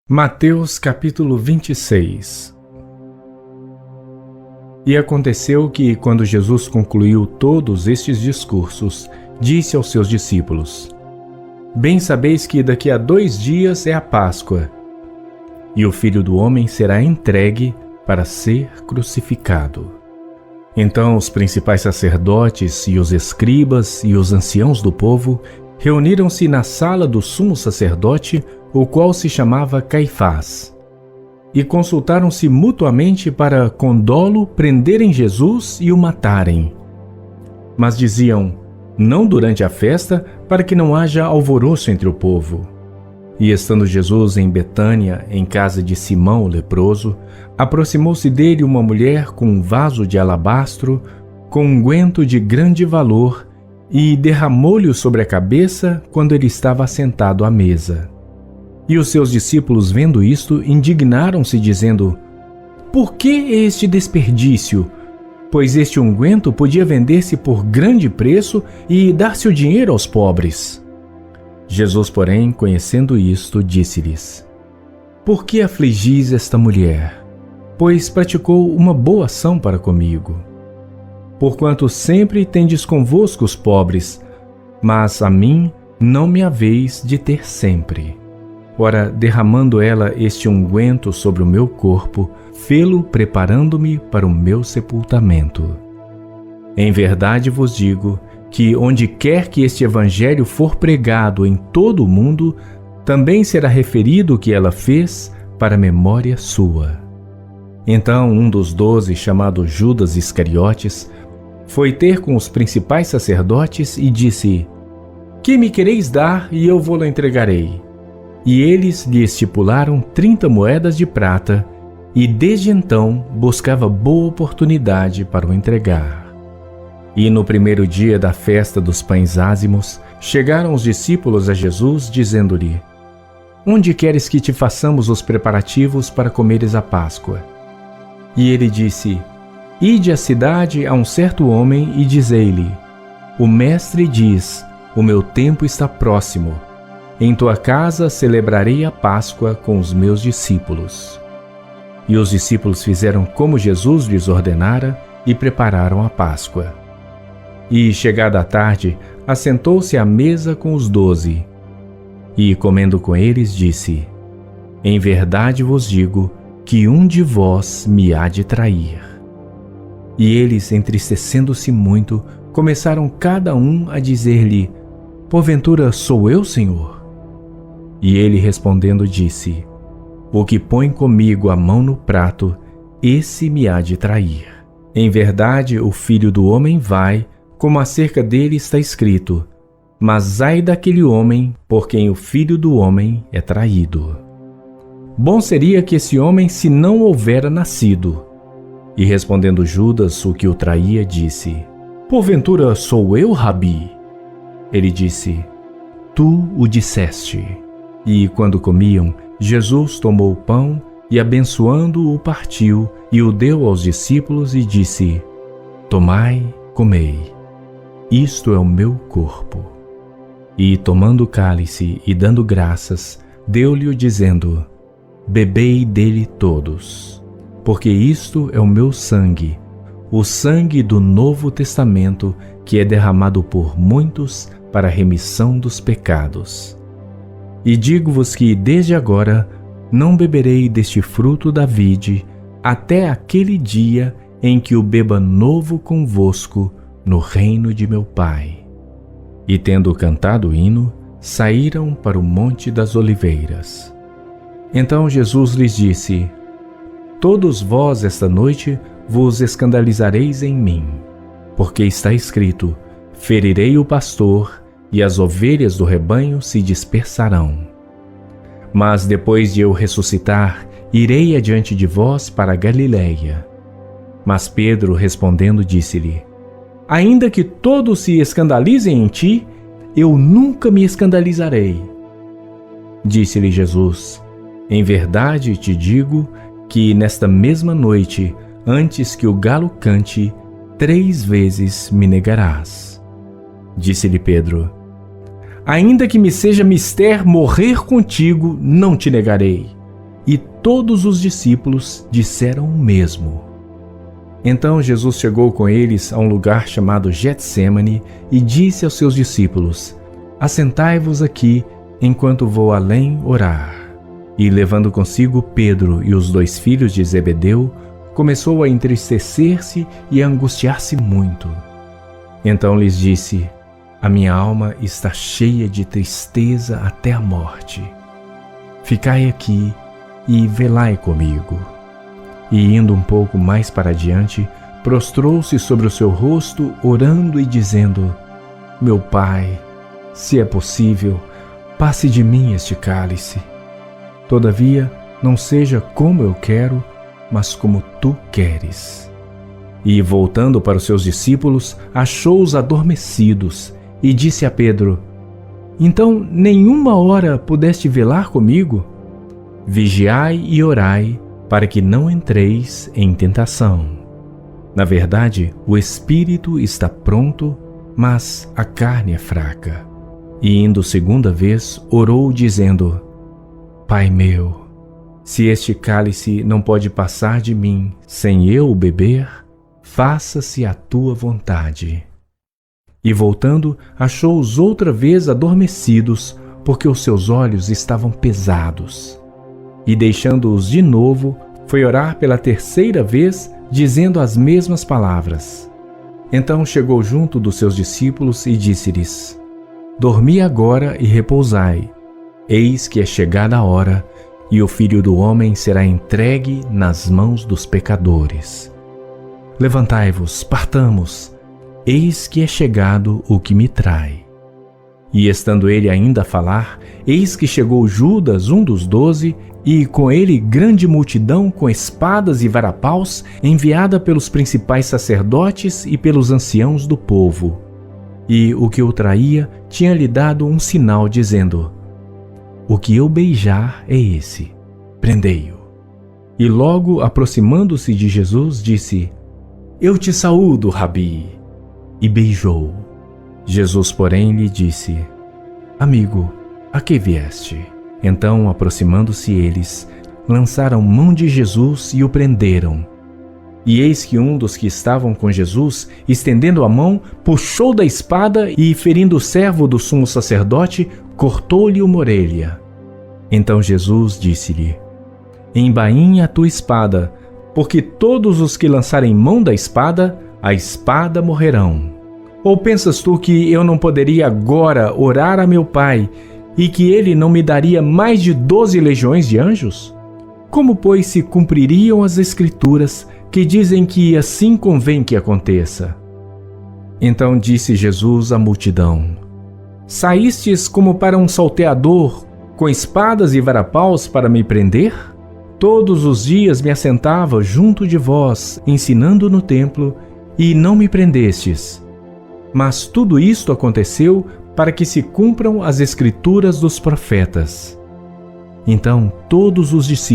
Mateus capítulo 26. E aconteceu que, quando Jesus concluiu todos estes discursos, disse aos seus discípulos: Bem sabeis que daqui a 2 dias é a Páscoa, e o Filho do Homem será entregue para ser crucificado. Então os principais sacerdotes e os escribas e os anciãos do povo reuniram-se na sala do sumo sacerdote, o qual se chamava Caifás, e consultaram-se mutuamente para, com dolo, prenderem Jesus e o matarem. Mas diziam: não durante a festa, para que não haja alvoroço entre o povo. E estando Jesus em Betânia, em casa de Simão o leproso, aproximou-se dele uma mulher com um vaso de alabastro, com unguento de grande valor, e derramou-lhe sobre a cabeça quando ele estava assentado à mesa. E os seus discípulos, vendo isto, indignaram-se, dizendo: Por que este desperdício? Pois este unguento podia vender-se por grande preço e dar-se o dinheiro aos pobres. Jesus, porém, conhecendo isto, disse-lhes: Por que afligis esta mulher? Pois praticou uma boa ação para comigo. Porquanto sempre tendes convosco os pobres, mas a mim não me haveis de ter sempre. Ora, derramando ela este unguento sobre o meu corpo, fê-lo preparando-me para o meu sepultamento. Em verdade vos digo que, onde quer que este evangelho for pregado em todo o mundo, também será referido o que ela fez para memória sua. Então um dos 12, chamado Judas Iscariotes, foi ter com os principais sacerdotes e disse: Que me quereis dar e eu vou-lo entregarei? E eles lhe estipularam 30 moedas de prata, e desde então buscava boa oportunidade para o entregar. E no primeiro dia da festa dos pães ázimos, chegaram os discípulos a Jesus, dizendo-lhe: Onde queres que te façamos os preparativos para comeres a Páscoa? E ele disse: Ide à cidade a um certo homem e dizei-lhe: O mestre diz, o meu tempo está próximo. Em tua casa celebrarei a Páscoa com os meus discípulos. E os discípulos fizeram como Jesus lhes ordenara e prepararam a Páscoa. E, chegada a tarde, assentou-se à mesa com os 12. E, comendo com eles, disse: Em verdade vos digo que um de vós me há de trair. E eles, entristecendo-se muito, começaram cada um a dizer-lhe: Porventura sou eu, Senhor? E ele respondendo disse: O que põe comigo a mão no prato, esse me há de trair. Em verdade, o Filho do Homem vai, como acerca dele está escrito, mas ai daquele homem por quem o Filho do Homem é traído. Bom seria que esse homem se não houvera nascido. E respondendo Judas, o que o traía, disse: Porventura sou eu, Rabi? Ele disse: Tu o disseste. E quando comiam, Jesus tomou o pão e, abençoando-o, o partiu e o deu aos discípulos e disse: Tomai, comei, isto é o meu corpo. E tomando o cálice e dando graças, deu-lhe-o dizendo: Bebei dele todos, porque isto é o meu sangue, o sangue do Novo Testamento, que é derramado por muitos para a remissão dos pecados. E digo-vos que, desde agora, não beberei deste fruto da vide, até aquele dia em que o beba novo convosco no reino de meu Pai. E tendo cantado o hino, saíram para o Monte das Oliveiras. Então Jesus lhes disse: Todos vós esta noite vos escandalizareis em mim, porque está escrito: Ferirei o pastor, e as ovelhas do rebanho se dispersarão. Mas depois de eu ressuscitar, irei adiante de vós para a Galiléia. Mas Pedro, respondendo, disse-lhe: Ainda que todos se escandalizem em ti, eu nunca me escandalizarei. Disse-lhe Jesus: Em verdade te digo que nesta mesma noite, antes que o galo cante, 3 vezes me negarás. Disse-lhe Pedro: Ainda que me seja mister morrer contigo, não te negarei. e todos os discípulos disseram o mesmo. Então Jesus chegou com eles a um lugar chamado Getsêmani e disse aos seus discípulos: Assentai-vos aqui, enquanto vou além orar. E levando consigo Pedro e os 2 filhos de Zebedeu, começou a entristecer-se e a angustiar-se muito. Então lhes disse: A minha alma está cheia de tristeza até a morte. Ficai aqui e velai comigo. E indo um pouco mais para adiante, prostrou-se sobre o seu rosto, orando e dizendo: Meu Pai, se é possível, passe de mim este cálice. Todavia, não seja como eu quero, mas como tu queres. E, voltando para os seus discípulos, achou-os adormecidos e disse a Pedro: Então, nenhuma hora pudeste velar comigo? Vigiai e orai, para que não entreis em tentação. Na verdade, o espírito está pronto, mas a carne é fraca. E indo 2ª vez, orou dizendo: Pai meu, se este cálice não pode passar de mim sem eu o beber, faça-se a tua vontade. E voltando, achou-os outra vez adormecidos, porque os seus olhos estavam pesados. E deixando-os de novo, foi orar pela 3ª vez, dizendo as mesmas palavras. Então chegou junto dos seus discípulos e disse-lhes: Dormi agora e repousai. Eis que é chegada a hora, e o Filho do Homem será entregue nas mãos dos pecadores. Levantai-vos, partamos. Eis que é chegado o que me trai. E estando ele ainda a falar, eis que chegou Judas, um dos 12, e com ele grande multidão com espadas e varapaus, enviada pelos principais sacerdotes e pelos anciãos do povo. E o que o traía tinha-lhe dado um sinal, dizendo: O que eu beijar é esse, prendei-o. E logo, aproximando-se de Jesus, disse: Eu te saúdo, Rabi. E beijou. Jesus, porém, lhe disse: Amigo, a que vieste? Então, aproximando-se eles, lançaram mão de Jesus e o prenderam. E eis que um dos que estavam com Jesus, estendendo a mão, puxou da espada e, ferindo o servo do sumo sacerdote, cortou-lhe uma orelha. Então Jesus disse-lhe: Embainha a tua espada, porque todos os que lançarem mão da espada, a espada morrerão. Ou pensas tu que eu não poderia agora orar a meu Pai, e que ele não me daria mais de 12 legiões de anjos? Como, pois, se cumpririam as Escrituras que dizem que assim convém que aconteça? Então disse Jesus à multidão: Saístes como para um salteador, com espadas e varapaus para me prender? Todos os dias me assentava junto de vós, ensinando no templo, e não me prendestes. Mas tudo isto aconteceu para que se cumpram as Escrituras dos profetas. Então todos os discípulos